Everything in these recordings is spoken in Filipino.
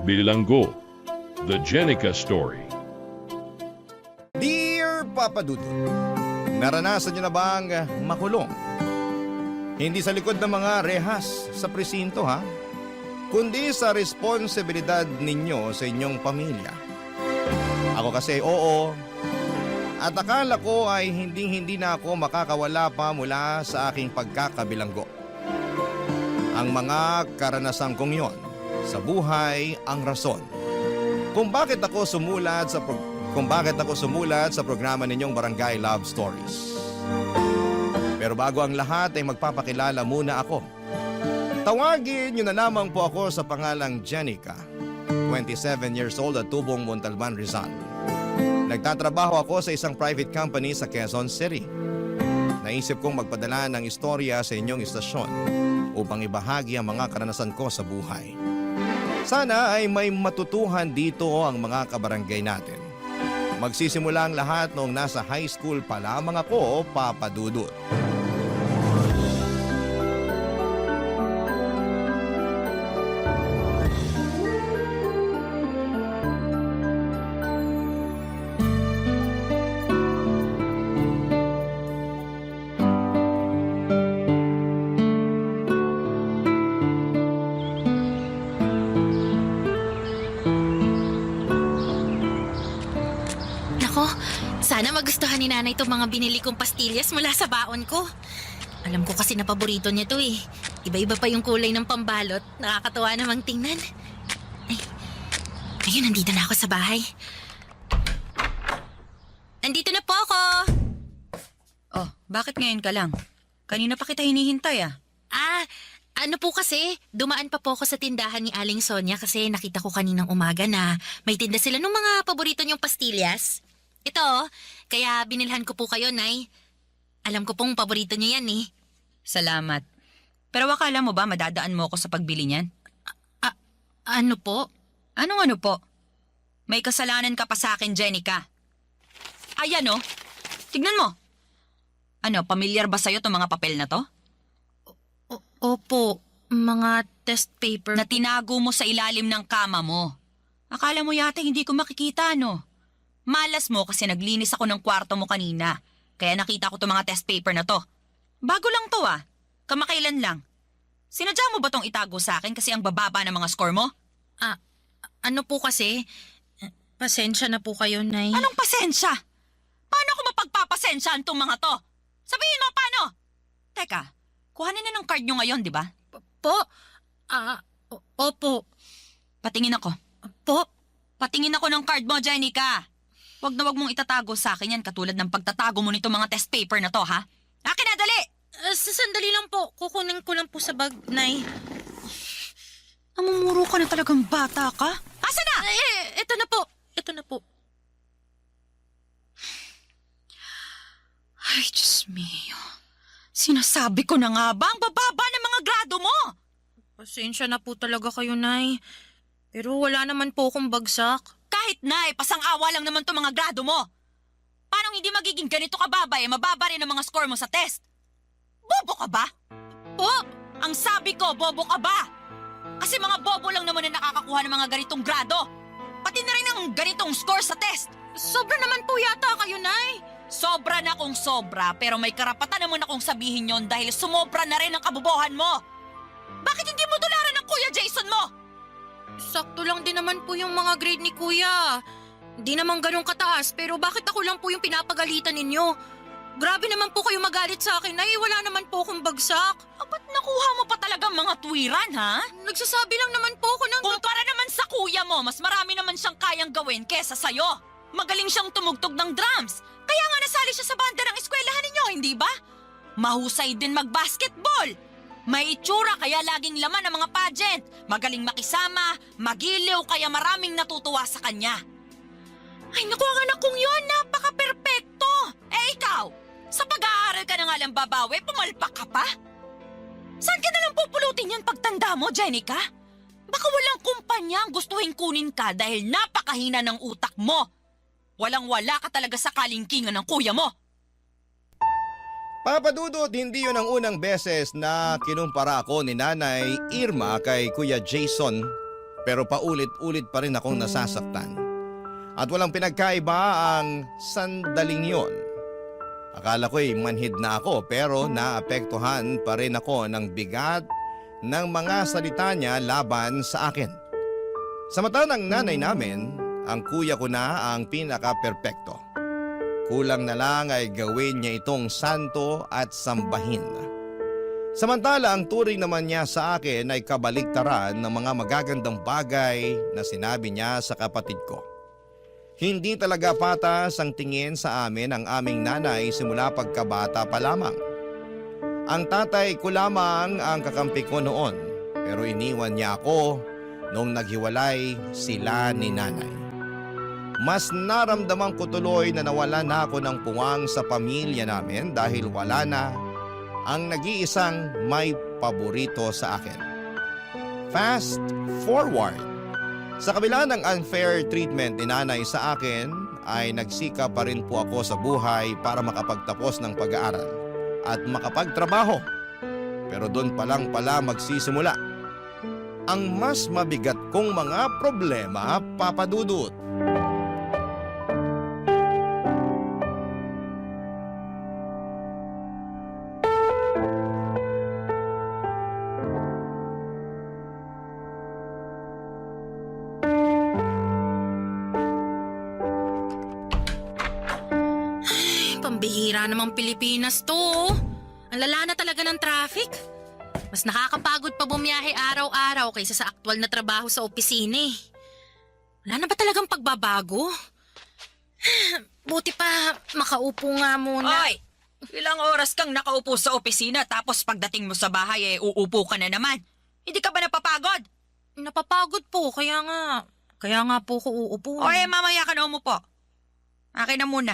Bilanggo, The Jenica Story. Dear Papa Dudut, naranasan niyo na bang makulong? Hindi sa likod ng mga rehas sa presinto ha, kundi sa responsibilidad ninyo sa inyong pamilya. Ako kasi oo, at akala ko ay hindi na ako makakawala pa mula sa aking pagkakabilanggo. Ang mga karanasan kong yon sa buhay ang rason kung bakit ako sumulat sa programa ninyong Barangay Love Stories. Pero bago ang lahat ay magpapakilala muna ako. Tawagin niyo na lamang po ako sa pangalang Jenica, 27 years old at tubong Montalban, Rizal. Nagtatrabaho ako sa isang private company sa Quezon City. Naisip kong magpadala ng istorya sa inyong istasyon upang ibahagi ang mga karanasan ko sa buhay. Sana ay may matutuhan dito ang mga kabarangay natin. Magsisimula ang lahat noong nasa high school pa lamang ako, Papa Dudut. Sana magustuhan ni nanay itong mga binili kong pastillas mula sa baon ko. Alam ko kasi na paborito niya to eh. Iba-iba pa yung kulay ng pambalot. Nakakatawa namang tingnan. Ayun, nandito na ako sa bahay. Nandito na po ako! Oh, bakit ngayon ka lang? Kanina pa kita hinihintay ah. Ano po kasi, dumaan pa po ako sa tindahan ni Aling Sonia kasi nakita ko kaninang umaga na may tinda sila ng mga paborito niyong pastillas. Ito, kaya binilhan ko po kayo, Nay. Alam ko pong paborito niyo yan eh. Salamat. Pero akala mo ba madadaan mo ako sa pagbili niyan? Ano po? Anong ano po? May kasalanan ka pa sa akin, Jenica. Ayan oh, tignan mo. Ano, pamilyar ba sa'yo itong mga papel na to? Opo, mga test paper. Na tinago mo sa ilalim ng kama mo. Akala mo yata hindi ko makikita, no? Malas mo kasi naglinis ako ng kwarto mo kanina. Kaya nakita ko itong mga test paper na to. Bago lang to ah. Kamakailan lang. Sinadya mo ba tong itago sa akin kasi ang bababa ng mga score mo? Ano po kasi? Pasensya na po kayo, Nay. Anong pasensya? Paano ko mapagpapasensyahan tong mga to? Sabihin mo paano? Teka, kuhanin na ng card nyo ngayon, di ba? Opo. Patingin ako. Po? Patingin ako ng card mo, Jenica. Wag na wag mong itatago sa akin yan katulad ng pagtatago mo nito mga test paper na to, ha? Akin na, dali! Sandali lang po. Kukunin ko lang po sa bag, Nay. Namumuro ka na talagang bata ka? Asa na? Ito na po. Ito na po. Ay, Diyos mio. Sinasabi ko na nga ba ang bababa ng mga grado mo? Pasensya na po talaga kayo, Nay. Pero wala naman po akong bagsak. Kahit na, pasang-awa lang naman to mga grado mo. Paano hindi magiging ganito kababa mababa rin ang mga score mo sa test? Bobo ka ba? Po, ang sabi ko, bobo ka ba? Kasi mga bobo lang naman na nakakakuha ng mga ganitong grado. Pati na rin ang ganitong score sa test. Sobra naman po yata kayo, Nay. Sobra na kung sobra, pero may karapatan naman akong sabihin yon dahil sumobra na rin ang kabobohan mo. Bakit hindi mo tularan ng Kuya Jason mo? Sakto lang din naman po yung mga grade ni Kuya. Di naman ganun kataas, pero bakit ako lang po yung pinapagalitan ninyo? Grabe naman po kayo magalit sa akin, Nay. Wala naman po akong bagsak. Ba't nakuha mo pa talagang mga tuwiran, ha? Nagsasabi lang naman po ako ng... Kumpara naman sa kuya mo, mas marami naman siyang kayang gawin kesa sa'yo. Magaling siyang tumugtog ng drums. Kaya nga nasali siya sa banda ng eskwelahan ninyo, hindi ba? Mahusay din mag-basketball. May itsura kaya laging laman ang mga pageant. Magaling makisama, magiliw kaya maraming natutuwa sa kanya. Ay naku, ang anak kong yun, napaka-perpekto. Ikaw, sa pag-aaral ka na nga lang babawi, pumalpak ka pa? Saan ka nalang pupulutin yan pagtanda mo, Jenica? Baka walang kumpanya ang gustuhin kunin ka dahil napakahina ng utak mo. Walang-wala ka talaga sa kalingkingan ng kuya mo. Papa Dudut, hindi yun ang unang beses na kinumpara ako ni Nanay Irma kay Kuya Jason. Pero paulit-ulit pa rin akong nasasaktan. At walang pinagkaiba ang sandaling yon. Akala ko'y manhid na ako pero naapektuhan pa rin ako ng bigat ng mga salita niya laban sa akin. Sa mata ng nanay namin, ang kuya ko na ang pinaka-perpekto. Kulang na lang ay gawin niya itong santo at sambahin. Samantala ang turing naman niya sa akin ay kabaligtaran ng mga magagandang bagay na sinabi niya sa kapatid ko. Hindi talaga patas ang tingin sa amin ang aming nanay simula pagkabata pa lamang. Ang tatay ko lamang ang kakampi ko noon pero iniwan niya ako nung naghiwalay sila ni nanay. Mas naramdaman ko tuloy na nawala na ako ng puwang sa pamilya namin dahil wala na ang nag-iisang may paborito sa akin. Fast forward. Sa kabila ng unfair treatment ni nanay sa akin, ay nagsikap pa rin po ako sa buhay para makapagtapos ng pag-aaral at makapagtrabaho. Pero doon pa lang pala magsisimula ang mas mabigat kong mga problema, Papa Dudut. Pambihira namang Pilipinas to. Ang lala na talaga ng traffic. Mas nakakapagod pa bumiyahe araw-araw kaysa sa aktwal na trabaho sa opisina eh. Wala na ba talagang pagbabago? Buti pa makaupo nga muna. Oy! Ilang oras kang nakaupo sa opisina tapos pagdating mo sa bahay uupo ka na naman. Hindi ka ba napapagod? Napapagod po, kaya nga po ko uupo. O mamaya ka na umupo. Akin na muna.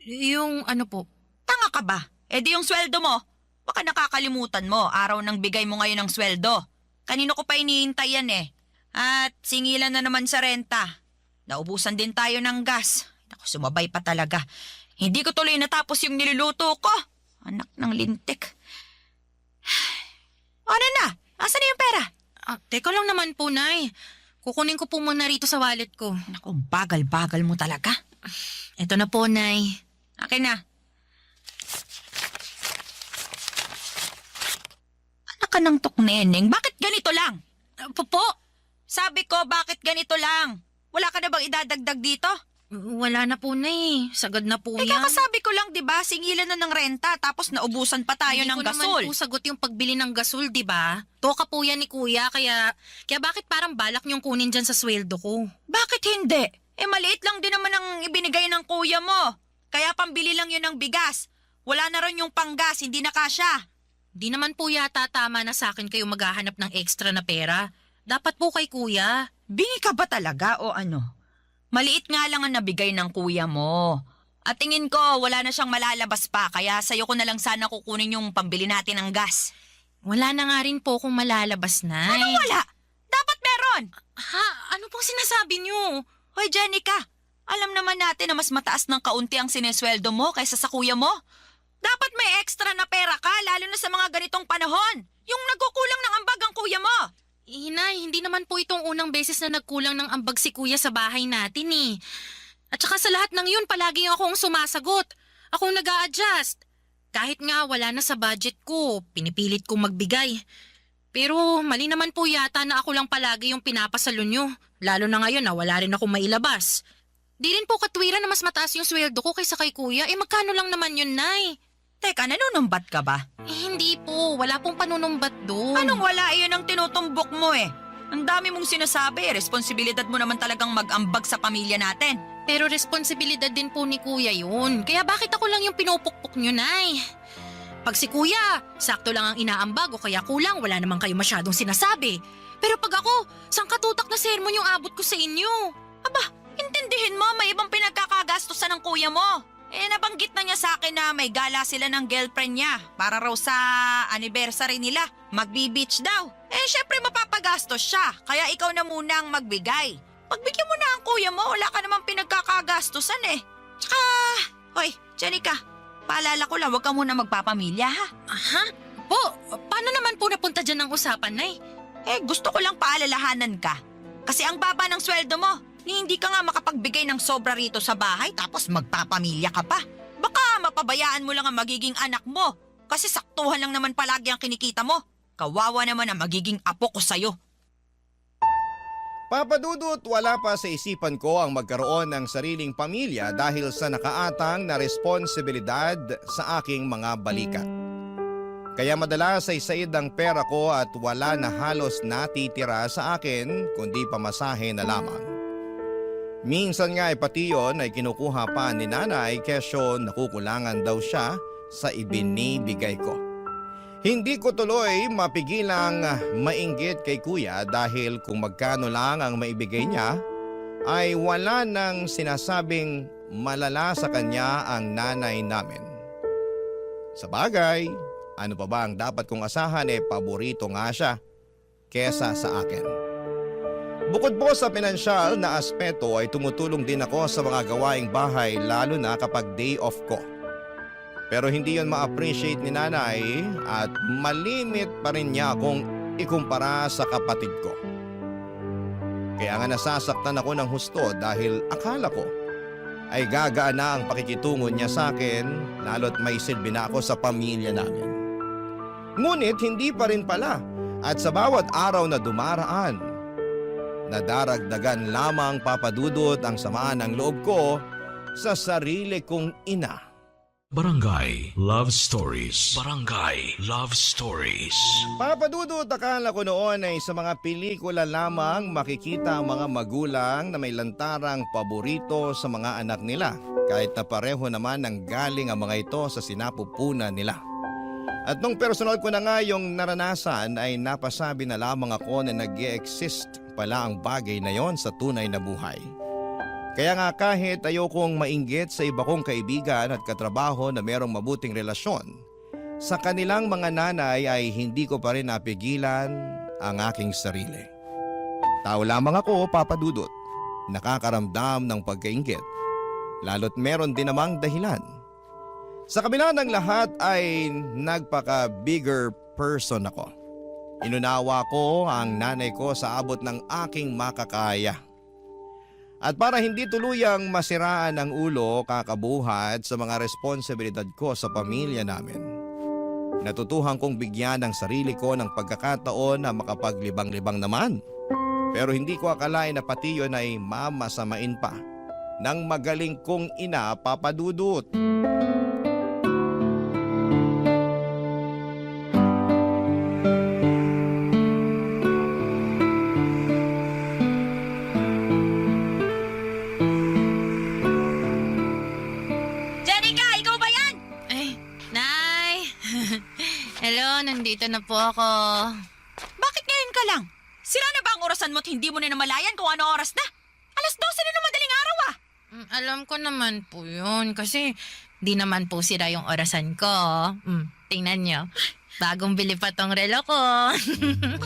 Yung ano po? Tanga ka ba? Di yung sweldo mo. Baka nakakalimutan mo, araw nang bigay mo ngayon ng sweldo. Kanino ko pa iniintay yan eh. At singilan na naman sa renta. Naubusan din tayo ng gas. Naku, sumabay pa talaga. Hindi ko tuloy natapos yung niluluto ko. Anak ng lintik. Ano na? Asan na yung pera? Teka lang naman po, Nay. Kukunin ko po muna rito sa wallet ko. Naku, bagal-bagal mo talaga. Ito na po, Nay. Akin na. Anak ka ng tukneneng, bakit ganito lang? Po? Sabi ko, bakit ganito lang? Wala ka na bang idadagdag dito? Wala na po, Nay. Sagad na po yan. Kakasabi ko lang, di ba? Singilan na ng renta, tapos naubusan pa tayo ng gasol. Hindi ko naman po sagot yung pagbili ng gasol, di ba? Toka po yan ni Kuya, kaya bakit parang balak niyong kunin dyan sa sweldo ko? Bakit hindi? Maliit lang din naman ang ibinigay ng kuya mo. Kaya pambili lang yun ng bigas. Wala na rin yung panggas, hindi na kasya. Di naman po yata tama na sa akin kayo maghahanap ng extra na pera. Dapat po kay Kuya. Bingi ka ba talaga o ano? Maliit nga lang ang nabigay ng kuya mo. At tingin ko, wala na siyang malalabas pa, kaya sa'yo ko na lang sana kukunin yung pambili natin ng gas. Wala na nga rin po kung malalabas, Nay. Anong wala? Dapat meron! Ha? Ano pong sinasabi niyo? Hoy, Jenica, alam naman natin na mas mataas ng kaunti ang sinesweldo mo kaysa sa kuya mo. Dapat may extra na pera ka, lalo na sa mga ganitong panahon. Yung nagkukulang ng ambag ang kuya mo. Nay, hindi naman po itong unang beses na nagkulang ng ambag si Kuya sa bahay natin eh. At saka sa lahat ng yun, palagi akong sumasagot. Akong nag-a-adjust. Kahit nga wala na sa budget ko, pinipilit kong magbigay. Pero mali naman po yata na ako lang palagi yung pinapasalo nyo. Lalo na ngayon na wala rin akong mailabas. Di rin po katwiran na mas mataas yung sweldo ko kaysa kay Kuya. Magkano lang naman yun, Nay? Teka, nanunumbat ka ba? Hindi po. Wala pong panunumbat doon. Anong wala? Iyon ang tinutumbok mo eh. Ang dami mong sinasabi. Responsibilidad mo naman talagang mag-ambag sa pamilya natin. Pero responsibilidad din po ni Kuya yun. Kaya bakit ako lang yung pinupukpok nyo, Nay? Pag si Kuya, sakto lang ang inaambag o kaya kulang, wala naman kayo masyadong sinasabi. Pero pag ako, sangkatutak na sermon yung abot ko sa inyo. Aba, intindihin mo, may ibang pinagkakagastusan ng kuya mo. Nabanggit na niya sa akin na may gala sila ng girlfriend niya para raw sa anniversary nila. Magbi-beach daw. Syempre mapapagastos siya, kaya ikaw na muna ang magbigay. Pagbigyan mo na ang kuya mo, wala ka namang pinagkakagastusan eh. Tsaka, hoy, Jenica, paalala ko lang, huwag ka muna magpapamilya ha. Aha? Po, paano naman po napunta dyan ang usapan, Nay? Gusto ko lang paalalahanan ka Kasi ang baba ng sweldo mo, hindi ka nga makapagbigay ng sobra rito sa bahay tapos magpapamilya ka pa. Baka mapabayaan mo lang ang magiging anak mo kasi saktuhan lang naman palagi ang kinikita mo. Kawawa naman ang magiging apo ko sa'yo. Papa Dudut, wala pa sa isipan ko ang magkaroon ng sariling pamilya dahil sa nakaatang na responsibilidad sa aking mga balikat. Kaya madalas ay said ang pera ko at wala na halos natitira sa akin kundi pamasahe na lamang. Minsan nga ay pati yun ay kinukuha pa ni nanay kesyo nakukulangan daw siya sa ibinibigay ko. Hindi ko tuloy mapigilang mainggit kay kuya dahil kung magkano lang ang maibigay niya ay wala nang sinasabing malala sa kanya ang nanay namin. Sa bagay, ano pa ba ang dapat kong asahan paborito nga siya kesa sa akin. Bukod po sa pinansyal na aspeto ay tumutulong din ako sa mga gawaing bahay lalo na kapag day off ko. Pero hindi yon ma-appreciate ni nanay at malimit pa rin niya akong ikumpara sa kapatid ko. Kaya nga nasasaktan ako ng husto dahil akala ko ay gagaan na ang pakikitungo niya sa akin lalo't may silbi na ako sa pamilya namin. Ngunit hindi pa rin pala at sa bawat araw na dumaraan, nadaragdagan lamang papadudot ang samaan ng loob ko sa sarili kong ina. Barangay Love Stories. Barangay Love Stories. Papadudot, akala ko noon ay sa mga pelikula lamang makikita ang mga magulang na may lantarang paborito sa mga anak nila kahit na pareho naman ang galing ang mga ito sa sinapupunan nila. At nung personal ko na nga yung naranasan ay napasabi na lamang ako na nag-i-exist pala ang bagay na yon sa tunay na buhay. Kaya nga kahit ayokong mainggit sa iba kong kaibigan at katrabaho na merong mabuting relasyon, sa kanilang mga nanay ay hindi ko pa rin napigilan ang aking sarili. Tao lamang ako, papadudot, nakakaramdam ng pagkainggit, lalo't meron din namang dahilan. Sa kabila ng lahat ay nagpaka-bigger person ako. Inunawa ko ang nanay ko sa abot ng aking makakaya. At para hindi tuluyang masiraan ang ulo kakabuhat sa mga responsibilidad ko sa pamilya namin, natutuhan kong bigyan ng sarili ko ng pagkakataon na makapaglibang-libang naman. Pero hindi ko akalain na pati yun ay mamasamain pa ng magaling kong ina, papadudot. Nandito na po ako. Bakit ngayon ka lang? Sira na ba ang orasan mo at hindi mo na namalayan kung ano oras na? 12:00 na ng madaling araw ah! Alam ko naman po yun kasi di naman po sira yung orasan ko. Tingnan nyo. Bagong bili pa tong relo ko.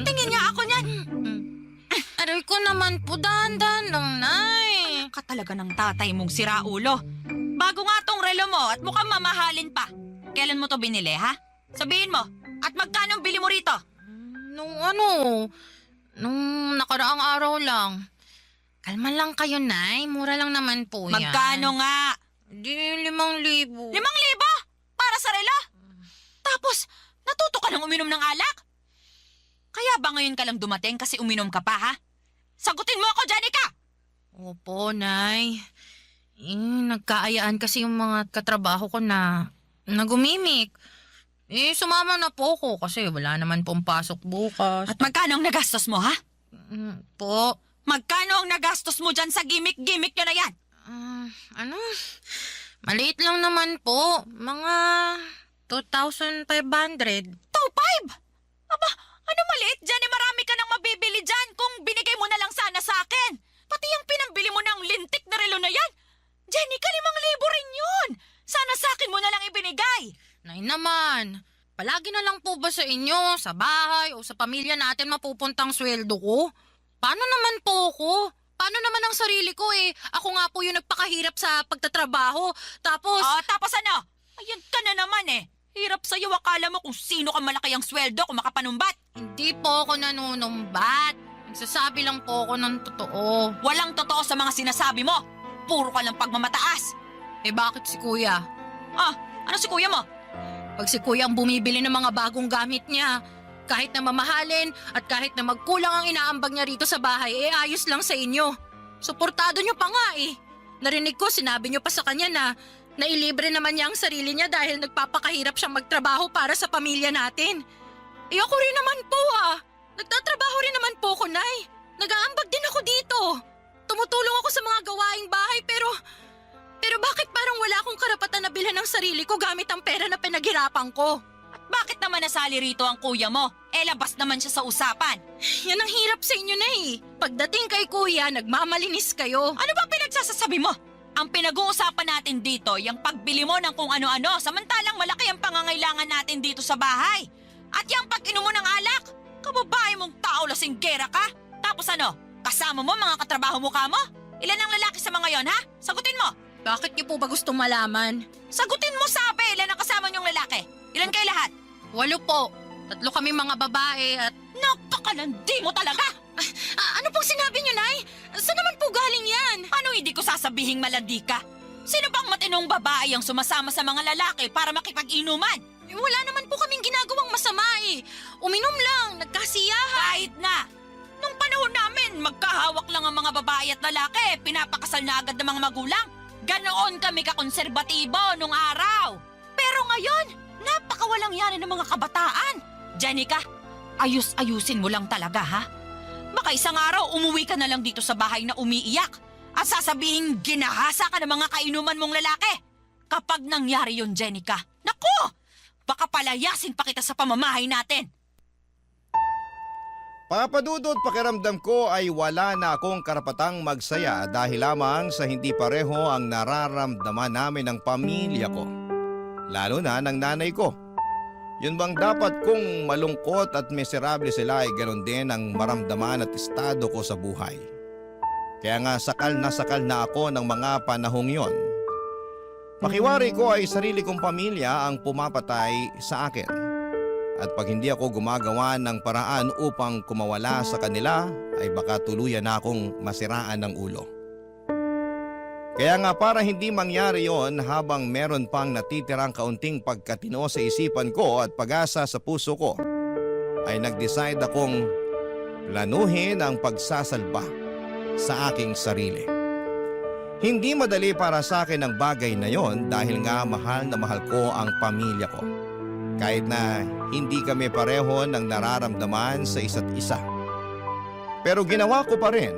Tingin niya ako niyan. Aray ko naman po, dahan-dahan lang, Nay. Ka talaga ng tatay mong siraulo. Bago nga tong relo mo at mukhang mamahalin pa. Kailan mo to binili ha? Sabihin mo. At magkano ang bili mo rito? Nung nakaraang araw lang. Kalma lang kayo, Nay. Mura lang naman po yan. Magkano nga? Di, 5,000. 5,000? Para sa relo? Tapos, natuto ka ng uminom ng alak? Kaya ba ngayon ka lang dumating kasi uminom ka pa, ha? Sagutin mo ako, Janica! Opo, Nay. Nagkaayaan kasi yung mga katrabaho ko na nagumimik. Sumama na po ako kasi wala naman pong pasok bukas. At magkano ang nagastos mo, ha? Po. Magkano ang nagastos mo dyan sa gimmick-gimmick nyo na yan? Maliit lang naman po. Mga 2,500. 2,500? Aba, ano maliit dyan? Marami ka nang mabibili dyan kung binigay mo na lang sana sa akin. Pati yung pinambili mo ng lintik na relo na yan. Jenica, 5,000 rin yun. Sana sa akin mo na lang ibinigay. Nay naman, palagi na lang po ba sa inyo, sa bahay o sa pamilya natin mapupuntang sweldo ko? Paano naman po ako? Paano naman ang sarili ko Ako nga po yung nagpakahirap sa pagtatrabaho. Tapos... Tapos ano? Ayan ka na naman Hirap sa'yo, akala mo kung sino ka malaki ang sweldo kung makapanumbat. Hindi po ako nanunumbat. Nagsasabi lang po ako ng totoo. Walang totoo sa mga sinasabi mo. Puro ka lang pagmamataas. Eh bakit si kuya? Ah, ano si kuya mo? Pag si kuya ang bumibili ng mga bagong gamit niya, kahit na mamahalin at kahit na magkulang ang inaambag niya rito sa bahay, eh ayos lang sa inyo. Suportado niyo pa nga eh. Narinig ko, sinabi niyo pa sa kanya na nailibre naman niya ang sarili niya dahil nagpapakahirap siyang magtrabaho para sa pamilya natin. Eh ako rin naman po ah. Nagtatrabaho rin naman po ko, Nay. Nag-aambag din ako dito. Tumutulong ako sa mga gawaing bahay pero bakit parang wala akong karapatan na bilhan ng sarili ko gamit ang pera na pinaghirapan ko? At bakit naman nasali rito ang kuya mo? Eh labas naman siya sa usapan. Yan ang hirap sa inyo na eh. Pagdating kay kuya, nagmamalinis kayo. Ano ba pinagsasasabi mo? Ang pinag-uusapan natin dito, yung pagbili mo ng kung ano-ano, samantalang malaki ang pangangailangan natin dito sa bahay. At yung pag-inom mo ng alak, kababae mong tao lasinggera ka. Tapos ano, kasama mo mga katrabaho mo ka mo? Ilan ang lalaki sa mga yon ha? Sagutin mo. Bakit niyo po ba gustong malaman? Sagutin mo sabi, ilan ang kasama niyong lalaki? Ilan kayo lahat? 8 po. 3 kami mga babae at... Napakalandi mo talaga! ano pong sinabi niyo, Nay? Saan naman po galing yan? Ano hindi ko sasabihing malandi ka? Sino bang matinong babae ang sumasama sa mga lalaki para makipag-inuman? Wala naman po kaming ginagawang masama eh. Uminom lang, nagkasiyahan. Kahit na! Nung panahon namin, magkahawak lang ang mga babae at lalaki, pinapakasal na agad ng mga magulang. Ganoon kami kakonserbatibo nung araw. Pero ngayon, napakawalang yanin ng mga kabataan. Jenica, ayusin mo lang talaga ha? Baka isang araw umuwi ka na lang dito sa bahay na umiiyak at sasabihin ginahasa ka ng mga kainuman mong lalaki. Kapag nangyari yun, Jenica, naku! Baka palayasin pa kita sa pamamahay natin. Papadudot, pakiramdam ko ay wala na akong karapatang magsaya dahil lamang sa hindi pareho ang nararamdaman namin ng pamilya ko. Lalo na ng nanay ko. Yun bang dapat kung malungkot at miserable sila ay ganoon din ang maramdaman at estado ko sa buhay. Kaya nga sakal na ako ng mga panahong yon. Pakiwari ko ay sarili kong pamilya ang pumapatay sa akin. At pag hindi ako gumagawa ng paraan upang kumawala sa kanila, ay baka tuluyan na akong masiraan ng ulo. Kaya nga para hindi mangyari yon habang meron pang natitirang kaunting pagkatino sa isipan ko at pag-asa sa puso ko, ay nag-decide akong planuhin ang pagsasalba sa aking sarili. Hindi madali para sa akin ang bagay na yon dahil nga mahal na mahal ko ang pamilya ko. Kahit na hindi kami pareho ng nararamdaman sa isa't isa. Pero ginawa ko pa rin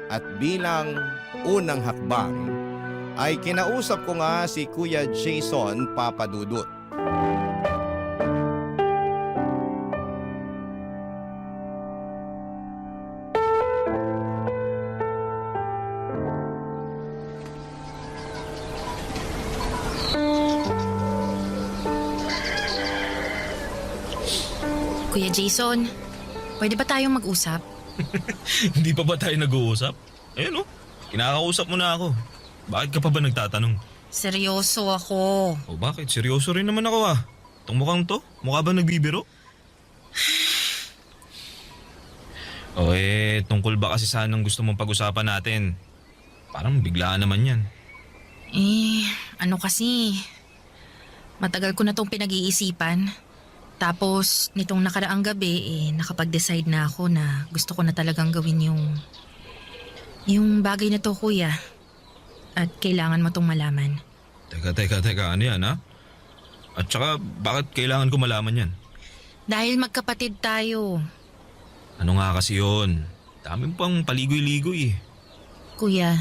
at bilang unang hakbang ay kinausap ko nga si Kuya Jason Papadudut. Kuya Jason, pwede ba tayong mag-usap? Hindi pa ba tayo nag-uusap? Ayun kinakausap mo na ako. Bakit ka pa ba nagtatanong? Seryoso ako. O bakit? Seryoso rin naman ako ah. Itong mukhang to, mukha ba nagbibiro? Tungkol ba kasi saan ang gusto mong pag-usapan natin? Parang biglaan naman yan. Ano kasi, matagal ko na tong pinag-iisipan. Tapos, nitong nakaraang gabi, nakapag-decide na ako na gusto ko na talagang gawin yung bagay na to, kuya. At kailangan mo tong malaman. Teka, ano yan ha? At saka, bakit kailangan ko malaman yan? Dahil magkapatid tayo. Ano nga kasi yun? Dami mo pang paligoy-ligoy eh. Kuya,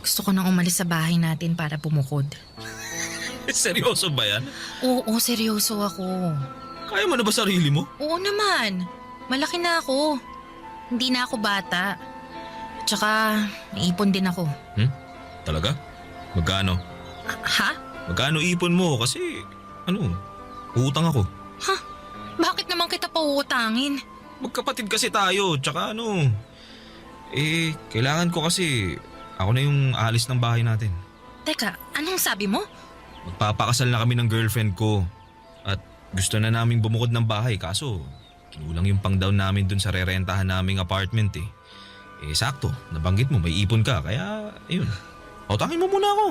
gusto ko nang umalis sa bahay natin para bumukod. Seryoso ba yan? Oo, seryoso ako. Kaya mo na ba sarili mo? Oo naman. Malaki na ako. Hindi na ako bata. Tsaka, naipon din ako. Talaga? Magkano? Ha? Magkano ipon mo? Kasi, utang ako. Bakit naman kita pauutangin? Magkapatid kasi tayo, tsaka kailangan ko kasi ako na yung aalis ng bahay natin. Teka, anong sabi mo? Magpapakasal na kami ng girlfriend ko at gusto na naming bumukod ng bahay kaso Kinulang yung pang-down namin dun sa rerentahan naming apartment eh. Eh sakto, nabanggit mo may ipon ka kaya ayun. Pautangin mo muna ako.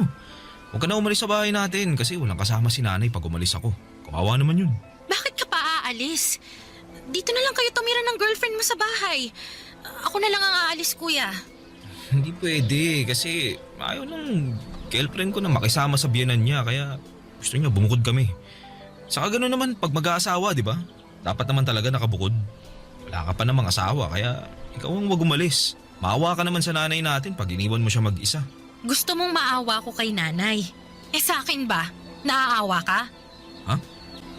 Huwag ka na umalis sa bahay natin kasi walang kasama si nanay pag umalis ako. Kawawa naman yun. Bakit ka pa aalis? Dito na lang kayo tumira ng girlfriend mo sa bahay. Ako na lang ang aalis, kuya. Hindi pwede kasi ayaw ng girlfriend ko na makisama sa biyenan niya kaya gusto niya bumukod kami. Saka gano'n naman pag mag-aasawa, di ba? Dapat naman talaga nakabukod. Wala ka pa namang asawa kaya ikaw ang wag umalis. Maawa ka naman sa nanay natin pag iniwan mo siya mag-isa. Gusto mong maawa ko kay nanay. Eh sa akin ba? Naaawa ka? Ha?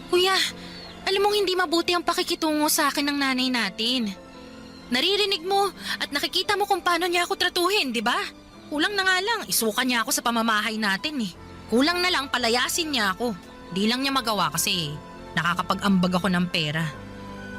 Kuya, alam mong hindi mabuti ang pakikitungo sa akin ng nanay natin. Naririnig mo at nakikita mo kung paano niya ako tratuhin, di ba? Kulang na nga lang, isuka niya ako sa pamamahay natin eh. Kulang na lang palayasin niya ako. Di lang niya magawa kasi nakakapag-ambag ako ng pera.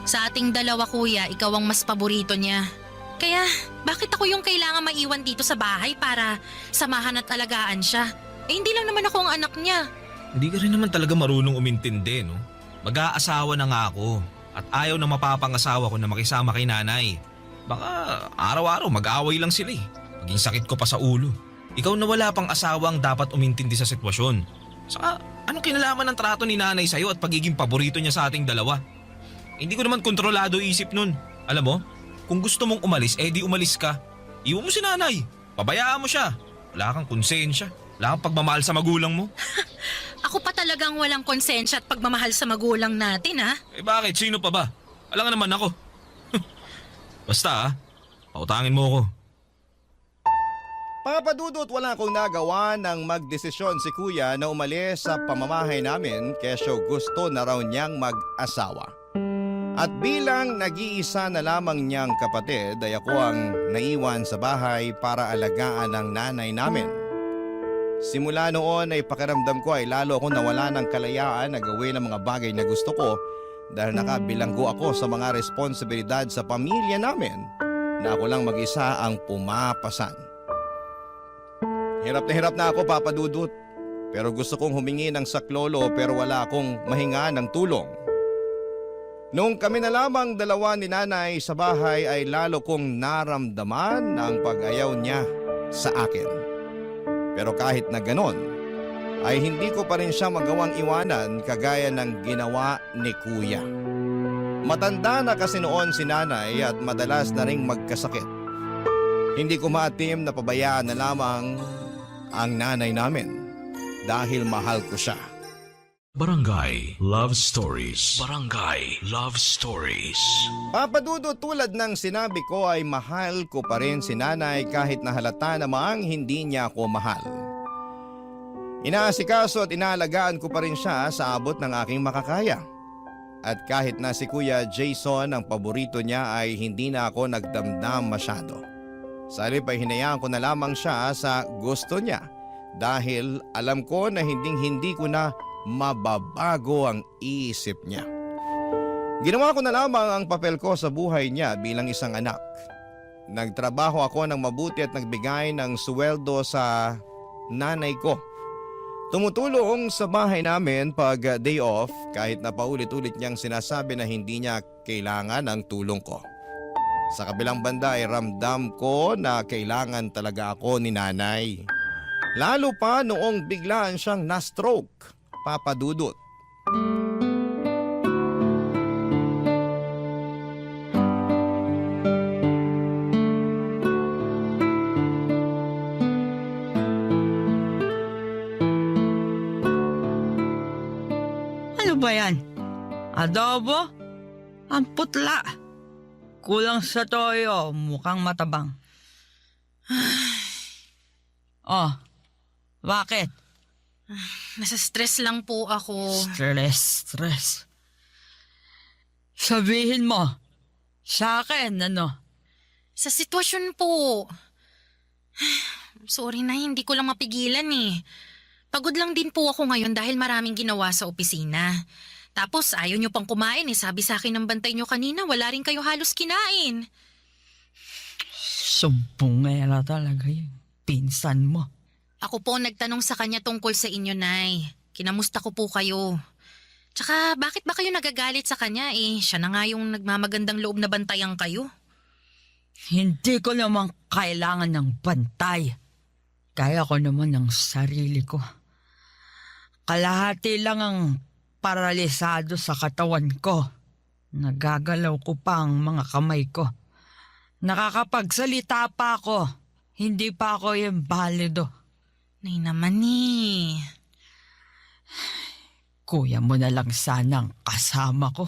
Sa ating dalawa kuya, ikaw ang mas paborito niya. Kaya bakit ako yung kailangan maiwan dito sa bahay para samahan at alagaan siya? Eh hindi lang naman ako ang anak niya. Hindi ka rin naman talaga marunong umintindi, no? Mag-aasawa na nga ako at ayaw na mapapangasawa ko na makisama kay nanay. Baka araw-araw mag-away lang sila eh. Maging sakit ko pa sa ulo. Ikaw na wala pang asawa ang dapat umintindi sa sitwasyon. Saka anong kinalaman ng trato ni nanay sa'yo at pagiging paborito niya sa ating dalawa? Hindi ko naman kontrolado isip nun. Alam mo, kung gusto mong umalis, eh di umalis ka. Iwan mo si nanay. Pabayaan mo siya. Wala kang konsensya. Wala kang pagmamahal sa magulang mo. Ako pa talagang walang konsensya at pagmamahal sa magulang natin ha? Eh bakit? Sino pa ba? Alam nga naman ako. Basta pautangin mo ako. Papadudot, wala akong nagawa ng magdesisyon si kuya na umalis sa pamamahay namin kesyo gusto na raw niyang mag-asawa. At bilang nag-iisa na lamang niyang kapatid ay ako ang naiwan sa bahay para alagaan ang nanay namin. Simula noon ay pakiramdam ko ay lalo akong nawala ng kalayaan na gawin ang mga bagay na gusto ko dahil nakabilanggo ako sa mga responsibilidad sa pamilya namin na ako lang mag-isa ang pumapasan. Hirap na ako, Papa Dudut, pero gusto kong humingi ng saklolo pero wala akong mahinga ng tulong. Nung kami na lamang dalawa ni nanay sa bahay ay lalo kong naramdaman ang pag-ayaw niya sa akin. Pero kahit na ganon, ay hindi ko pa rin siya magawang iwanan kagaya ng ginawa ni kuya. Matanda na kasi noon si nanay at madalas na ring magkasakit. Hindi ko maatim na pabayaan na lamang ang nanay namin dahil mahal ko siya. Barangay Love Stories. Barangay Love Stories. Papadudo, tulad ng sinabi ko ay mahal ko pa rin si nanay kahit na halata namang hindi niya ako mahal. Inaasikaso at inaalagaan ko pa rin siya sa abot ng aking makakaya. At kahit na si Kuya Jason ang paborito niya ay hindi na ako nagdamdam masyado. Sa halip ay hinayaan ko na lamang siya sa gusto niya dahil alam ko na hindi ko na mababago ang isip niya. Ginawa ko na lamang ang papel ko sa buhay niya bilang isang anak. Nagtrabaho ako ng mabuti at nagbigay ng sweldo sa nanay ko. Tumutulong sa bahay namin pag day off kahit na paulit-ulit niyang sinasabi na hindi niya kailangan ang tulong ko. Sa kabilang banda ay ramdam ko na kailangan talaga ako ni nanay. Lalo pa noong biglaan siyang na-stroke, Papa Dudut. Ano ba yan? Adobo? Ang putla. Kulang sa toyo, mukhang matabang. Oh, bakit? Nasa stress lang po ako. Stress. Sabihin mo, sa akin, ano? Sa sitwasyon po. Sorry na, hindi ko lang mapigilan eh. Pagod lang din po ako ngayon dahil maraming ginawa sa opisina. Tapos ayaw nyo pang kumain eh. Sabi sa akin ng bantay nyo kanina, wala rin kayo halos kinain. Sumpong nga talaga yun. Pinsan mo. Ako po nagtanong sa kanya tungkol sa inyo, Nay. Kinamusta ko po kayo. Tsaka bakit ba kayo nagagalit sa kanya siya na nga yung nagmamagandang loob na bantayan kayo. Hindi ko naman kailangan ng bantay. Kaya ko naman ng sarili ko. Kalahati lang ang paralisado sa katawan ko. Nagagalaw ko pa ang mga kamay ko. Nakakapagsalita pa ako. Hindi pa ako imbalido. Nay naman Kuya mo na lang sana ang kasama ko.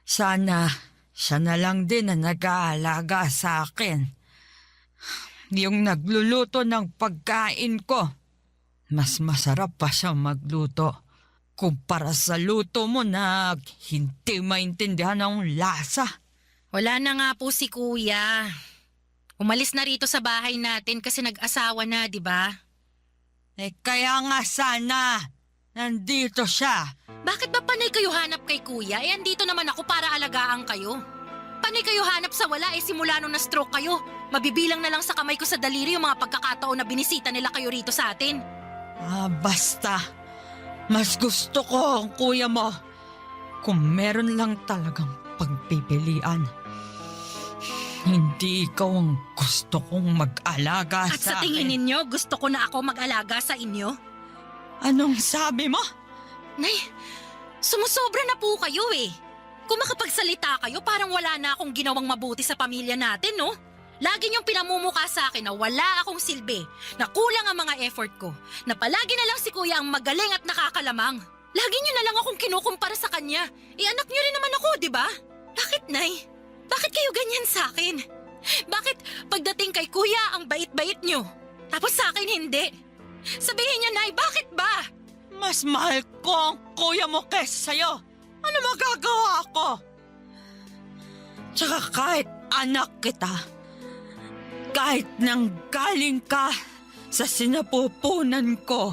Sana siya na lang din na nag-aalaga sa akin. Yung nagluluto ng pagkain ko. Mas masarap pa siya magluto kumpara sa luto mo na hindi maintindihan ang lasa. Wala na nga po si kuya. Umalis na rito sa bahay natin kasi nag-asawa na, di ba? Kaya nga sana nandito siya. Bakit ba panay kayo hanap kay kuya? Andito naman ako para alagaan kayo. Panay kayo hanap sa wala simula nung na-stroke kayo. Mabibilang na lang sa kamay ko sa daliri yung mga pagkakataon na binisita nila kayo rito sa atin. Basta. Mas gusto ko ang kuya mo. Kung meron lang talagang pagpipilian. Hindi ikaw ang gusto kong mag-alaga At sa sa akin. tingin ninyo, gusto ko na ako mag-alaga sa inyo? Anong sabi mo? Nay, sumusobra na po kayo Kung makapagsalita kayo, parang wala na akong ginawang mabuti sa pamilya natin, no? Lagi niyong pinamumukha sa akin na wala akong silbi, na kulang ang mga effort ko, na palagi na lang si kuya ang magaling at nakakalamang. Lagi niyo na lang akong kinukumpara sa kanya. Anak niyo rin naman ako, di ba? Bakit, Nay? Bakit kayo ganyan sa akin? Bakit pagdating kay kuya ang bait-bait niyo? Tapos sa akin hindi? Sabihin niyo, Nay, bakit ba? Mas mahal ko ang kuya mo kesa sa'yo. Ano magagawa ko? Tsaka kahit anak kita, kahit nang galing ka sa sinapupunan ko,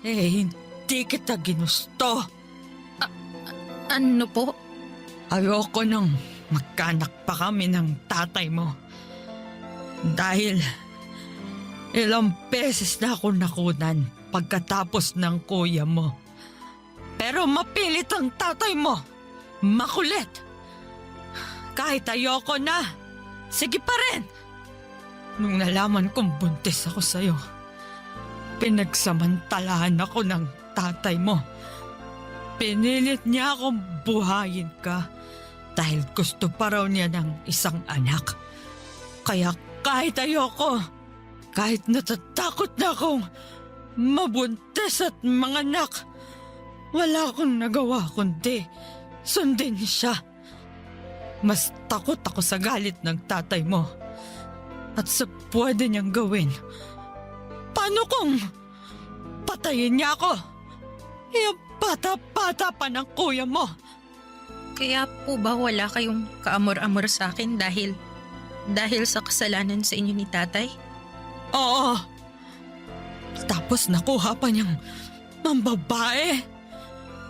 hindi kita ginusto. Ano po? Ayoko nang magkanak pa kami ng tatay mo. Dahil ilang beses na ako nakunan pagkatapos ng kuya mo. Pero mapilit ang tatay mo. Makulit. Kahit ayoko na, sige pa rin. Nung nalaman kong buntis ako sa'yo, pinagsamantalahan ako ng tatay mo. Pinilit niya akong buhayin ka dahil gusto pa raw niya ng isang anak. Kaya kahit ayoko, kahit natatakot na akong mabuntis at manganak, wala akong nagawa kundi sundin siya. Mas takot ako sa galit ng tatay mo at sa pwede niyang gawin. Paano kung patayin niya ako? Yung bata-bata pa ng kuya mo. Kaya po ba wala kayong kaamor-amor sa akin dahil sa kasalanan sa inyo ni tatay? Oo. Tapos nakuha pa niyang mambabae.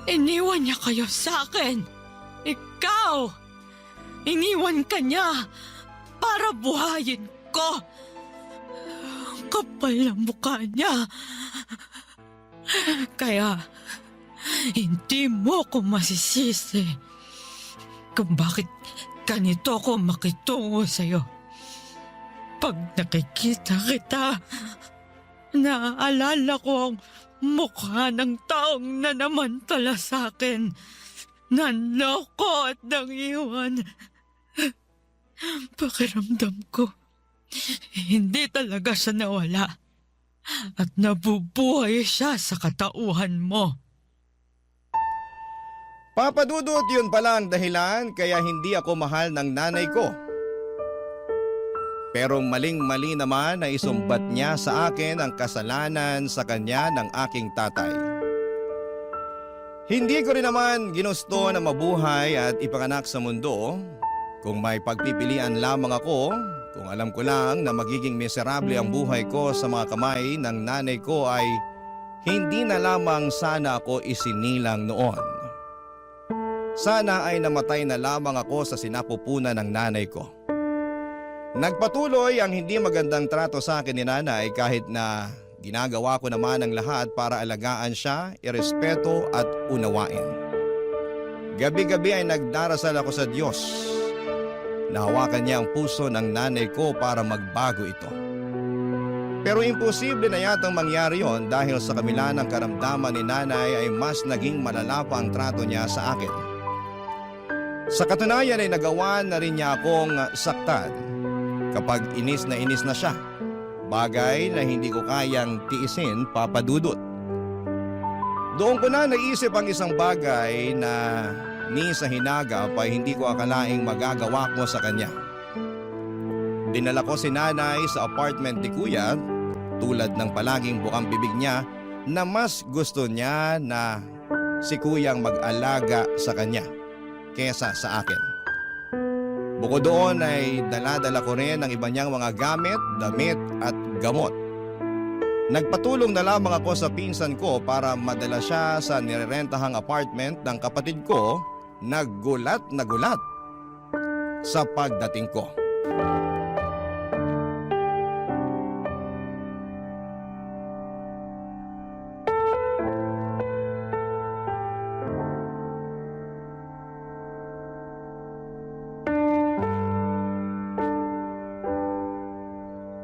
Iniwan niya kayo sa akin. Ikaw! Iniwan ka niya para buhayin ko. Kapal ang mukha niya. Kaya hindi mo ko masisisi kung bakit ganito ako makitungo sa'yo. Pag nakikita kita, naaalala ko ang mukha ng taong nanamantala sa akin. Nanloko at nangiwan. Pakiramdam ko, hindi talaga siya nawala. At nabubuhay siya sa katauhan mo. Papadudot, yun pala ang dahilan kaya hindi ako mahal ng nanay ko. Pero maling-mali naman na isumbat niya sa akin ang kasalanan sa kanya ng aking tatay. Hindi ko rin naman ginusto na mabuhay at ipanganak sa mundo. Kung may pagpipilian lamang ako, kung alam ko lang na magiging miserable ang buhay ko sa mga kamay ng nanay ko ay hindi na lamang sana ako isinilang noon. Sana ay namatay na lamang ako sa sinapupunan ng nanay ko. Nagpatuloy ang hindi magandang trato sa akin ni nanay kahit na ginagawa ko naman ang lahat para alagaan siya, irespeto at unawain. Gabi-gabi ay nagdarasal ako sa Diyos. Nahawakan niya ang puso ng nanay ko para magbago ito. Pero imposible na yatang mangyari yon dahil sa kabila ng karamdaman ni nanay ay mas naging malala pa ang trato niya sa akin. Sa katunayan ay nagawa na rin niya akong saktan kapag inis na siya. Bagay na hindi ko kayang tiisin, Papa Dudut. Doon ko na naisip ang isang bagay na ni sa hinagap ay hindi ko akalaing magagawa ko sa kanya. Dinala ko si nanay sa apartment ni Kuya tulad ng palaging bukang bibig niya na mas gusto niya na si Kuyang mag-alaga sa kanya kesa sa akin. Bukod doon ay dala-dala ko rin ang iba niyang mga gamit, damit at gamot. Nagpatulong na lamang ako sa pinsan ko para madala siya sa nirerentahang apartment ng kapatid ko na gulat sa pagdating ko.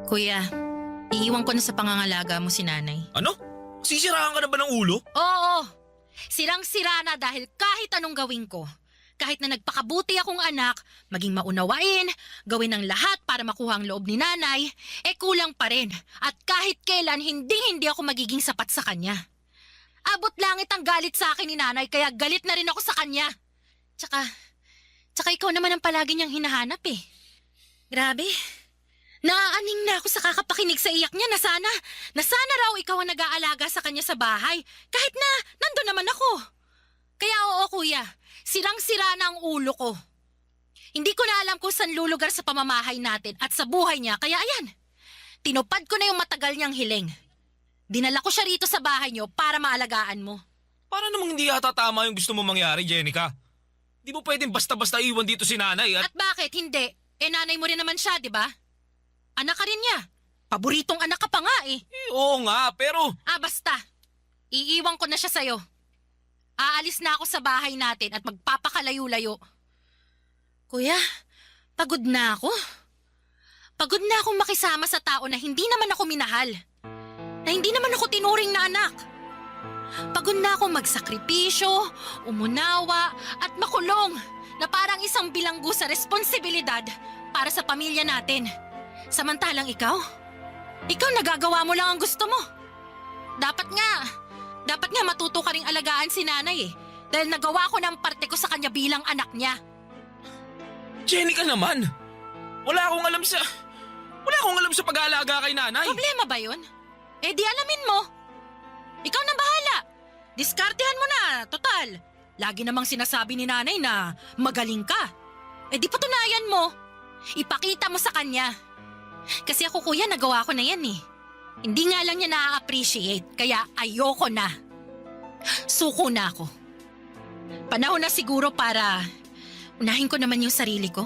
Kuya, iiwan ko na sa pangangalaga mo si nanay. Ano? Sisiraan ka na ba ng ulo? Oo, sirang-sira na dahil kahit anong gawin ko. Kahit na nagpakabuti akong anak, maging maunawain, gawin ang lahat para makuha ang loob ni nanay, kulang pa rin. At kahit kailan, hindi ako magiging sapat sa kanya. Abot langit ang galit sa akin ni nanay, kaya galit na rin ako sa kanya. Tsaka ikaw naman ang palagi niyang hinahanap eh. Grabe. Naaaning na ako sa kakapakinig sa iyak niya na sana raw ikaw ang nag-aalaga sa kanya sa bahay. Kahit na nandun naman ako. Kaya oo kuya, sirang-sira na ang ulo ko. Hindi ko na alam kung saan lulugar sa pamamahay natin at sa buhay niya. Kaya ayan, tinupad ko na yung matagal niyang hiling. Dinala ko siya rito sa bahay niyo para maalagaan mo. Para namang hindi yata tama yung gusto mo mangyari, Jenica. Di mo pwedeng basta-basta iwan dito si nanay at... At bakit hindi? Nanay mo rin naman siya, di ba? Anak ka rin niya. Paboritong anak ka pa nga eh. Oo nga, pero... Basta. Iiwan ko na siya sa'yo. Aalis na ako sa bahay natin at magpapakalayo-layo. Kuya, pagod na ako. Pagod na akong makisama sa tao na hindi naman ako minahal. Na hindi naman ako tinuring na anak. Pagod na akong magsakripisyo, umunawa, at makulong na parang isang bilanggo sa responsibilidad para sa pamilya natin. Samantalang ikaw nagagawa mo lang ang gusto mo. Dapat nga matuto ka ring alagaan si nanay eh. Dahil nagawa ko ng parte ko sa kanya bilang anak niya. Jenica naman! Wala akong alam sa pag-aalaga kay nanay. Problema ba yun? Di alamin mo. Ikaw nang bahala. Diskartehan mo na, total. Lagi namang sinasabi ni nanay na magaling ka. Di patunayan mo. Ipakita mo sa kanya. Kasi ako kuya, nagawa ko na yan eh. Hindi nga lang niya na-appreciate, kaya ayoko na. Suko na ako. Panahon na siguro para unahin ko naman yung sarili ko.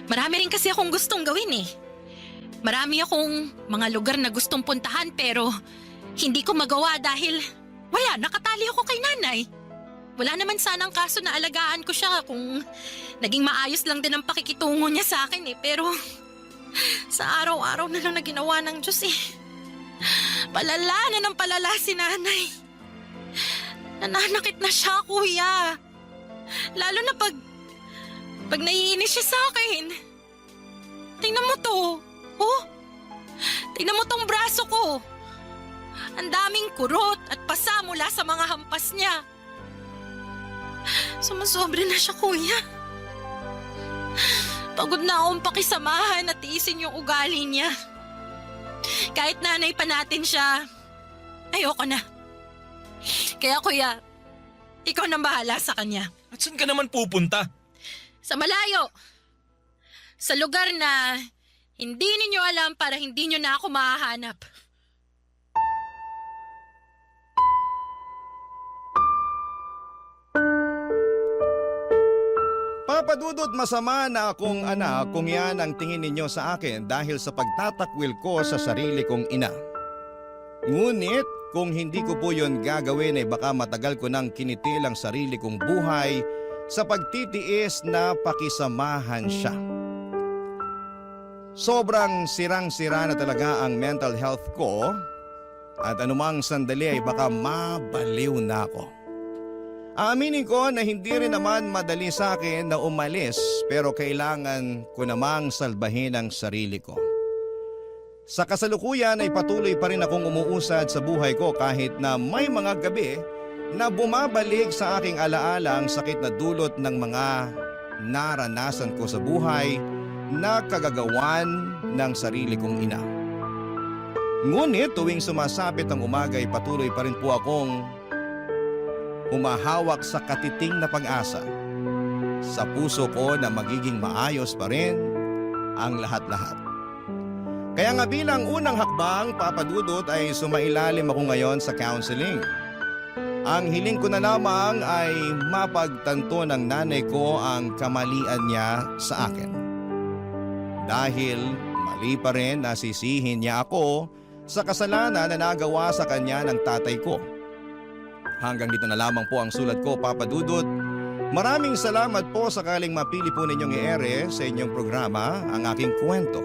Marami rin kasi akong gustong gawin eh. Marami akong mga lugar na gustong puntahan pero hindi ko magawa dahil nakatali ako kay nanay. Wala naman sanang kaso na alagaan ko siya kung naging maayos lang din ang pakikitungo niya sa akin eh. Pero sa araw-araw na lang na ginawa ng Diyos eh. Palala na ng palala si nanay. Nananakit na siya, kuya. Lalo na pag naiinis siya sa akin. Tingnan mo to. Oh, tingnan mo tong braso ko. Ang daming kurot at pasa mula sa mga hampas niya. Sumasobra na siya, kuya. Pagod na akong pakisamahan at tiisin yung ugali niya. Kahit nanay pa natin siya, ayoko na. Kaya kuya, ikaw nang bahala sa kanya. At saan ka naman pupunta? Sa malayo. Sa lugar na hindi ninyo alam para hindi nyo na ako mahahanap. Papa Dudut, masama na akong anak kung yan ang tingin ninyo sa akin dahil sa pagtatakwil ko sa sarili kong ina. Ngunit kung hindi ko po yon gagawin ay baka matagal ko nang kinitil ang sarili kong buhay sa pagtitiis na pakisamahan siya. Sobrang sirang-sira na talaga ang mental health ko at anumang sandali ay baka mabaliw na ako. Aaminin ko na hindi rin naman madali sa akin na umalis pero kailangan ko namang salbahin ang sarili ko. Sa kasalukuyan ay patuloy pa rin akong umuusad sa buhay ko kahit na may mga gabi na bumabalik sa aking alaala ang sakit na dulot ng mga naranasan ko sa buhay na kagagawan ng sarili kong ina. Ngunit tuwing sumasapit ang umaga ay patuloy pa rin po akong humahawak sa katiting na pag-asa sa puso ko na magiging maayos pa rin ang lahat-lahat. Kaya nga bilang unang hakbang, Papa Dudut, ay sumailalim ako ngayon sa counseling. Ang hiling ko na lamang ay mapagtanto ng nanay ko ang kamalian niya sa akin. Dahil mali pa rin na sisihin niya ako sa kasalanan na nagawa sa kanya ng tatay ko. Hanggang dito na lamang po ang sulat ko, Papa Dudut. Maraming salamat po sakaling mapili po ninyong i-ere sa inyong programa ang aking kwento.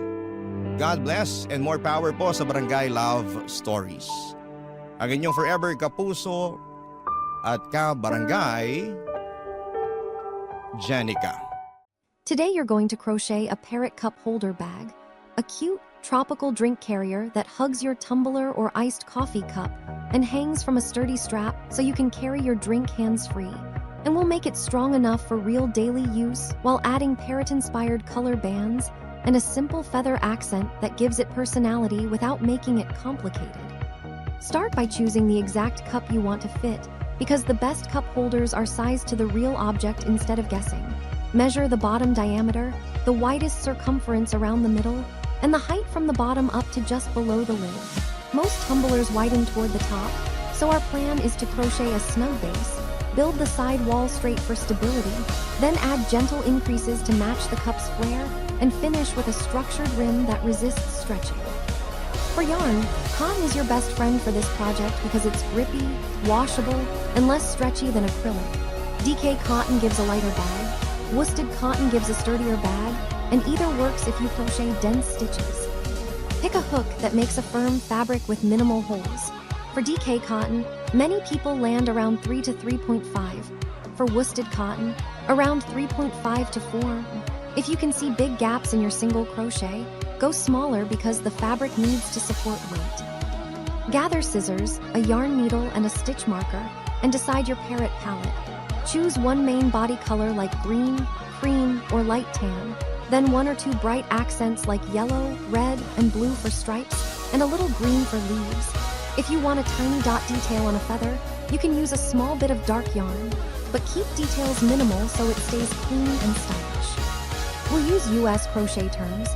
God bless and more power po sa Barangay Love Stories. Ang inyong forever kapuso at ka-barangay, Jenica. Today you're going to crochet a parrot cup holder bag, a cute tropical drink carrier that hugs your tumbler or iced coffee cup and hangs from a sturdy strap so you can carry your drink hands-free. And we'll make it strong enough for real daily use while adding parrot-inspired color bands and a simple feather accent that gives it personality without making it complicated. Start by choosing the exact cup you want to fit, because the best cup holders are sized to the real object instead of guessing. Measure the bottom diameter, the widest circumference around the middle, and the height from the bottom up to just below the lid. Most tumblers widen toward the top, so our plan is to crochet a snug base, build the side wall straight for stability, then add gentle increases to match the cup's flare, and finish with a structured rim that resists stretching. For yarn, cotton is your best friend for this project because it's grippy, washable, and less stretchy than acrylic. DK cotton gives a lighter bag, worsted cotton gives a sturdier bag, and either works if you crochet dense stitches. Pick a hook that makes a firm fabric with minimal holes. For DK cotton, many people land around 3 to 3.5. For worsted cotton, around 3.5 to 4. If you can see big gaps in your single crochet, go smaller because the fabric needs to support weight. Gather scissors, a yarn needle, and a stitch marker, and decide your parrot palette. Choose one main body color like green, cream, or light tan, then 1 or 2 bright accents like yellow, red, and blue for stripes, and a little green for leaves. If you want a tiny dot detail on a feather, you can use a small bit of dark yarn, but keep details minimal so it stays clean and stylish. We'll use US crochet terms: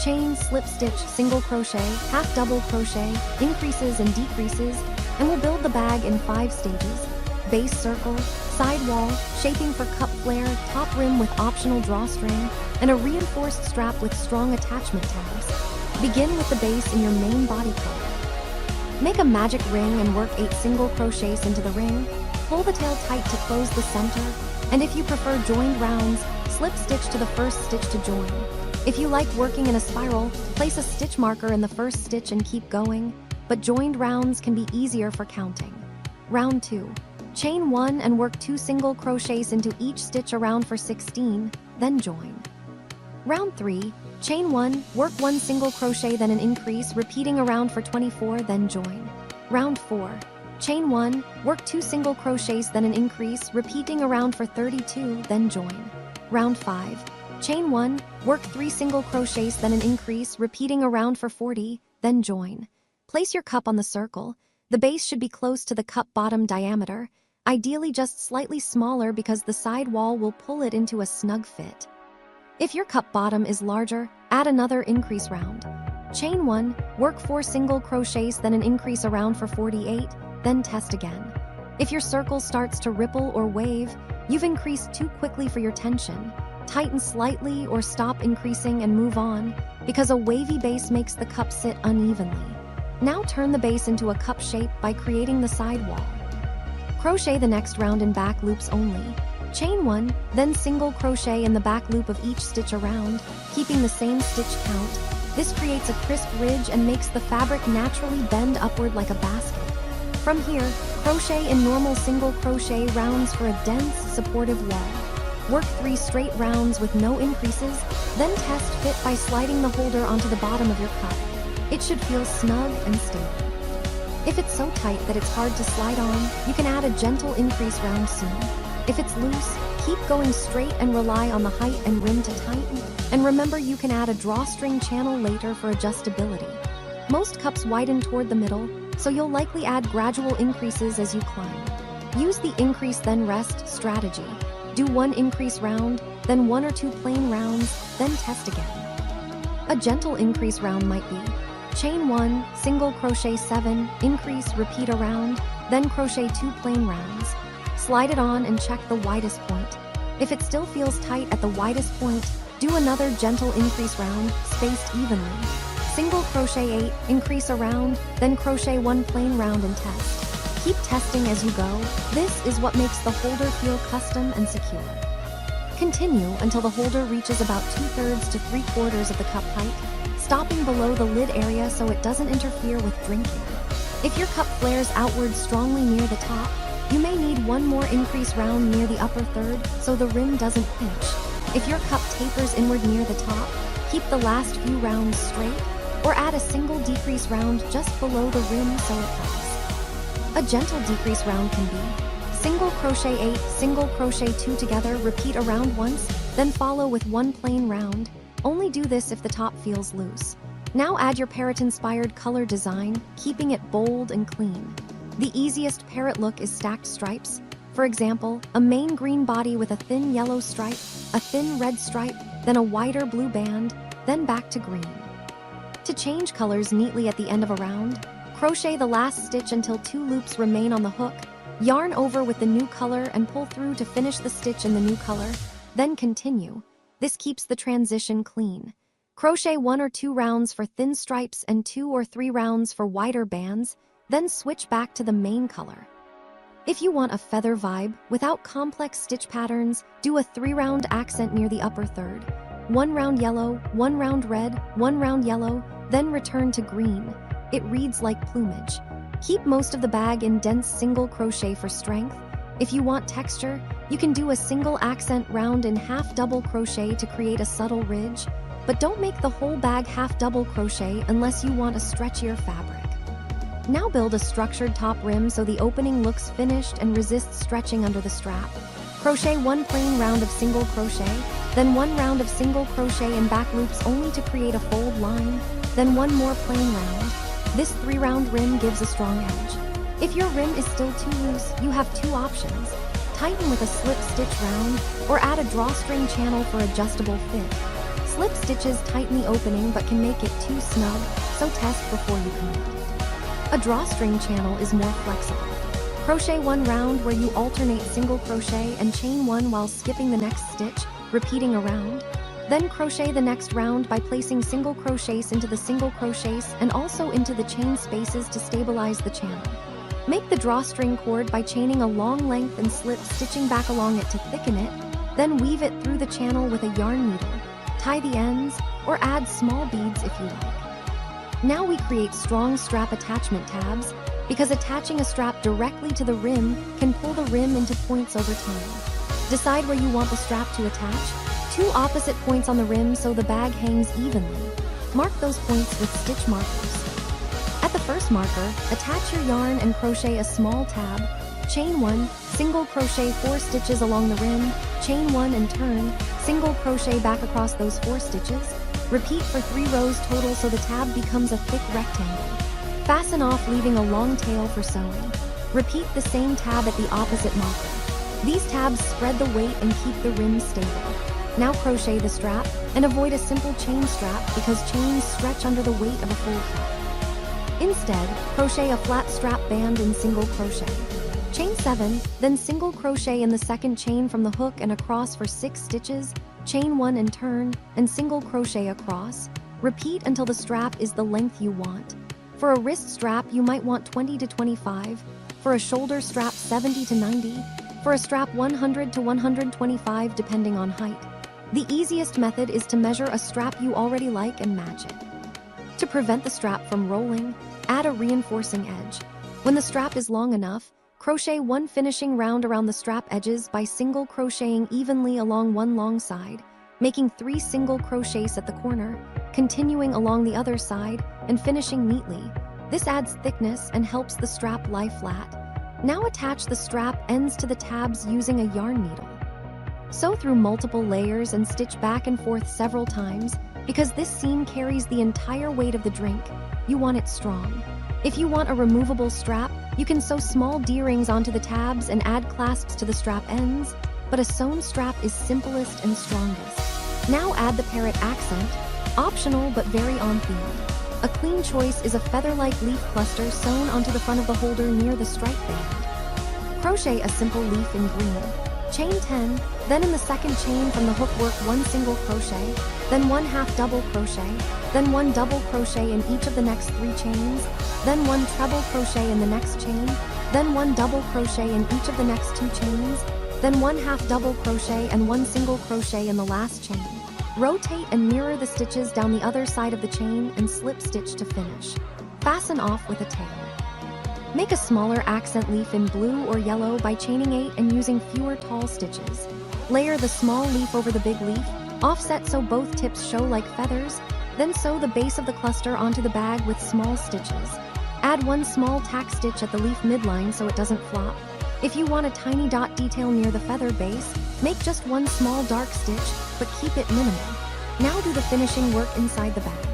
chain, slip stitch, single crochet, half double crochet, increases and decreases, and we'll build the bag in 5 stages: base circle, side wall, shaping for cup flare, top rim with optional drawstring, and a reinforced strap with strong attachment tabs. Begin with the base in your main body color. Make a magic ring and work 8 single crochets into the ring. Pull the tail tight to close the center, and if you prefer joined rounds, slip stitch to the first stitch to join. If you like working in a spiral, place a stitch marker in the first stitch and keep going, but joined rounds can be easier for counting. Round 2. Chain 1 and work 2 single crochets into each stitch around for 16, then join. Round 3. Chain 1, work 1 single crochet then an increase, repeating around for 24, then join. Round 4. Chain 1, work 2 single crochets then an increase, repeating around for 32, then join. Round 5. Chain 1, work 3 single crochets then an increase, repeating around for 40, then join. Place your cup on the circle. The base should be close to the cup bottom diameter, ideally just slightly smaller because the side wall will pull it into a snug fit. If your cup bottom is larger, add another increase round. Chain 1, work 4 single crochets then an increase around for 48, then test again. If your circle starts to ripple or wave, you've increased too quickly for your tension. Tighten slightly or stop increasing and move on, because a wavy base makes the cup sit unevenly. Now turn the base into a cup shape by creating the side wall. Crochet the next round in back loops only. Chain 1, then single crochet in the back loop of each stitch around, keeping the same stitch count. This creates a crisp ridge and makes the fabric naturally bend upward like a basket. From here, crochet in normal single crochet rounds for a dense, supportive wall. Work 3 straight rounds with no increases, then test fit by sliding the holder onto the bottom of your cup. It should feel snug and stable. If it's so tight that it's hard to slide on, you can add a gentle increase round soon. If it's loose, keep going straight and rely on the height and rim to tighten. And remember, you can add a drawstring channel later for adjustability. Most cups widen toward the middle, so you'll likely add gradual increases as you climb. Use the increase then rest strategy. Do 1 increase round, then 1 or 2 plain rounds, then test again. A gentle increase round might be chain 1, single crochet 7, increase, repeat a round, then crochet 2 plain rounds. Slide it on and check the widest point. If it still feels tight at the widest point, do another gentle increase round, spaced evenly. Single crochet 8, increase a round, then crochet 1 plain round and test. Keep testing as you go. This is what makes the holder feel custom and secure. Continue until the holder reaches about 2/3 to 3/4 of the cup height, stopping below the lid area so it doesn't interfere with drinking. If your cup flares outward strongly near the top, you may need 1 more increase round near the upper third so the rim doesn't pinch. If your cup tapers inward near the top, keep the last few rounds straight, or add a single decrease round just below the rim so it helps. A gentle decrease round can be single crochet 8, single crochet 2 together, repeat around once, then follow with 1 plain round. Only do this if the top feels loose. Now add your parrot-inspired color design, keeping it bold and clean. The easiest parrot look is stacked stripes. For example, a main green body with a thin yellow stripe, a thin red stripe, then a wider blue band, then back to green. To change colors neatly at the end of a round, crochet the last stitch until 2 loops remain on the hook, yarn over with the new color and pull through to finish the stitch in the new color, then continue. This keeps the transition clean. Crochet 1 or 2 rounds for thin stripes and 2 or 3 rounds for wider bands, then switch back to the main color. If you want a feather vibe without complex stitch patterns, do a 3-round accent near the upper third. 1 round yellow, 1 round red, 1 round yellow, then return to green. It reads like plumage. Keep most of the bag in dense single crochet for strength. If you want texture, you can do a single accent round in half double crochet to create a subtle ridge, but don't make the whole bag half double crochet unless you want a stretchier fabric. Now build a structured top rim so the opening looks finished and resists stretching under the strap. Crochet 1 plain round of single crochet, then 1 round of single crochet in back loops only to create a fold line, then 1 more plain round. This 3-round rim gives a strong edge. If your rim is still too loose, you have 2 options. Tighten with a slip stitch round, or add a drawstring channel for adjustable fit. Slip stitches tighten the opening but can make it too snug, so test before you commit. A drawstring channel is more flexible. Crochet 1 round where you alternate single crochet and chain 1 while skipping the next stitch, repeating a round. Then crochet the next round by placing single crochets into the single crochets and also into the chain spaces to stabilize the channel. Make the drawstring cord by chaining a long length and slip stitching back along it to thicken it, then weave it through the channel with a yarn needle. Tie the ends, or add small beads if you like. Now we create strong strap attachment tabs, because attaching a strap directly to the rim can pull the rim into points over time. Decide where you want the strap to attach. 2 opposite points on the rim so the bag hangs evenly. Mark those points with stitch markers. At the first marker, attach your yarn and crochet a small tab. Chain 1, single crochet 4 stitches along the rim, chain 1 and turn, single crochet back across those 4 stitches. Repeat for 3 rows total so the tab becomes a thick rectangle. Fasten off, leaving a long tail for sewing. Repeat the same tab at the opposite marker. These tabs spread the weight and keep the rim stable. Now crochet the strap, and avoid a simple chain strap because chains stretch under the weight of a full cup. Instead, crochet a flat strap band in single crochet. Chain 7, then single crochet in the second chain from the hook and across for 6 stitches, chain 1 and turn, and single crochet across. Repeat until the strap is the length you want. For a wrist strap, you might want 20 to 25. For a shoulder strap, 70 to 90. For a strap, 100 to 125 depending on height. The easiest method is to measure a strap you already like and match it. To prevent the strap from rolling, add a reinforcing edge. When the strap is long enough, crochet one finishing round around the strap edges by single crocheting evenly along one long side, making 3 single crochets at the corner, continuing along the other side, and finishing neatly. This adds thickness and helps the strap lie flat. Now attach the strap ends to the tabs using a yarn needle. Sew through multiple layers and stitch back and forth several times because this seam carries the entire weight of the drink. You want it strong. If you want a removable strap, you can sew small D-rings onto the tabs and add clasps to the strap ends, but a sewn strap is simplest and strongest. Now add the parrot accent, optional but very on theme. A clean choice is a feather-like leaf cluster sewn onto the front of the holder near the stripe band. Crochet a simple leaf in green. Chain 10, then in the second chain from the hook work 1 single crochet, then 1 half double crochet, then 1 double crochet in each of the next 3 chains, then 1 treble crochet in the next chain, then 1 double crochet in each of the next 2 chains, then 1 half double crochet and 1 single crochet in the last chain. Rotate and mirror the stitches down the other side of the chain and slip stitch to finish. Fasten off with a tail. Make a smaller accent leaf in blue or yellow by chaining 8 and using fewer tall stitches. Layer the small leaf over the big leaf, offset so both tips show like feathers, then sew the base of the cluster onto the bag with small stitches. Add 1 small tack stitch at the leaf midline so it doesn't flop. If you want a tiny dot detail near the feather base, make just 1 small dark stitch, but keep it minimal. Now do the finishing work inside the bag.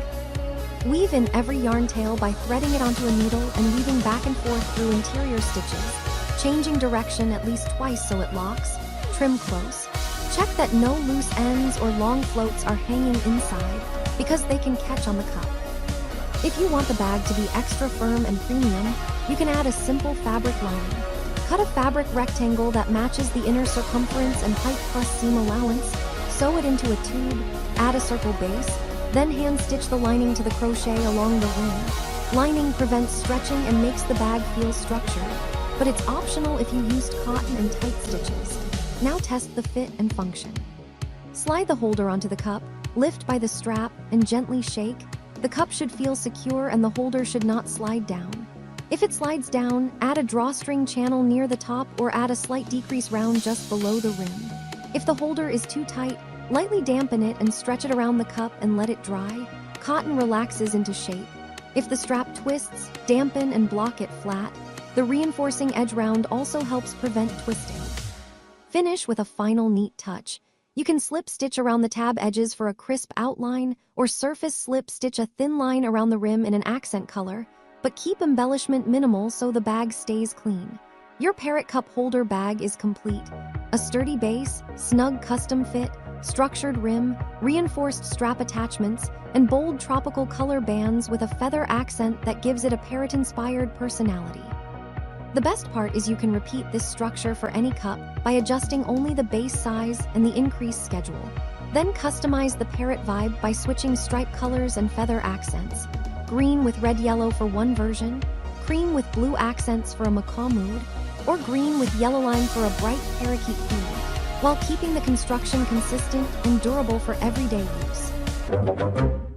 Weave in every yarn tail by threading it onto a needle and weaving back and forth through interior stitches, changing direction at least twice so it locks. Trim close. Check that no loose ends or long floats are hanging inside because they can catch on the cup. If you want the bag to be extra firm and premium, you can add a simple fabric lining. Cut a fabric rectangle that matches the inner circumference and height plus seam allowance, sew it into a tube, add a circle base, then hand stitch the lining to the crochet along the rim. Lining prevents stretching and makes the bag feel structured, but it's optional if you used cotton and tight stitches. Now test the fit and function. Slide the holder onto the cup, lift by the strap, and gently shake. The cup should feel secure and the holder should not slide down. If it slides down, add a drawstring channel near the top or add a slight decrease round just below the rim. If the holder is too tight, lightly dampen it and stretch it around the cup and let it dry. Cotton relaxes into shape. If the strap twists, dampen and block it flat. The reinforcing edge round also helps prevent twisting. Finish with a final neat touch. You can slip stitch around the tab edges for a crisp outline or surface slip stitch a thin line around the rim in an accent color, but keep embellishment minimal so the bag stays clean. Your parrot cup holder bag is complete. A sturdy base, snug custom fit, structured rim, reinforced strap attachments, and bold tropical color bands with a feather accent that gives it a parrot-inspired personality. The best part is you can repeat this structure for any cup by adjusting only the base size and the increase schedule. Then customize the parrot vibe by switching stripe colors and feather accents. Green with red-yellow for one version, cream with blue accents for a macaw mood, or green with yellow line for a bright parakeet theme, while keeping the construction consistent and durable for everyday use.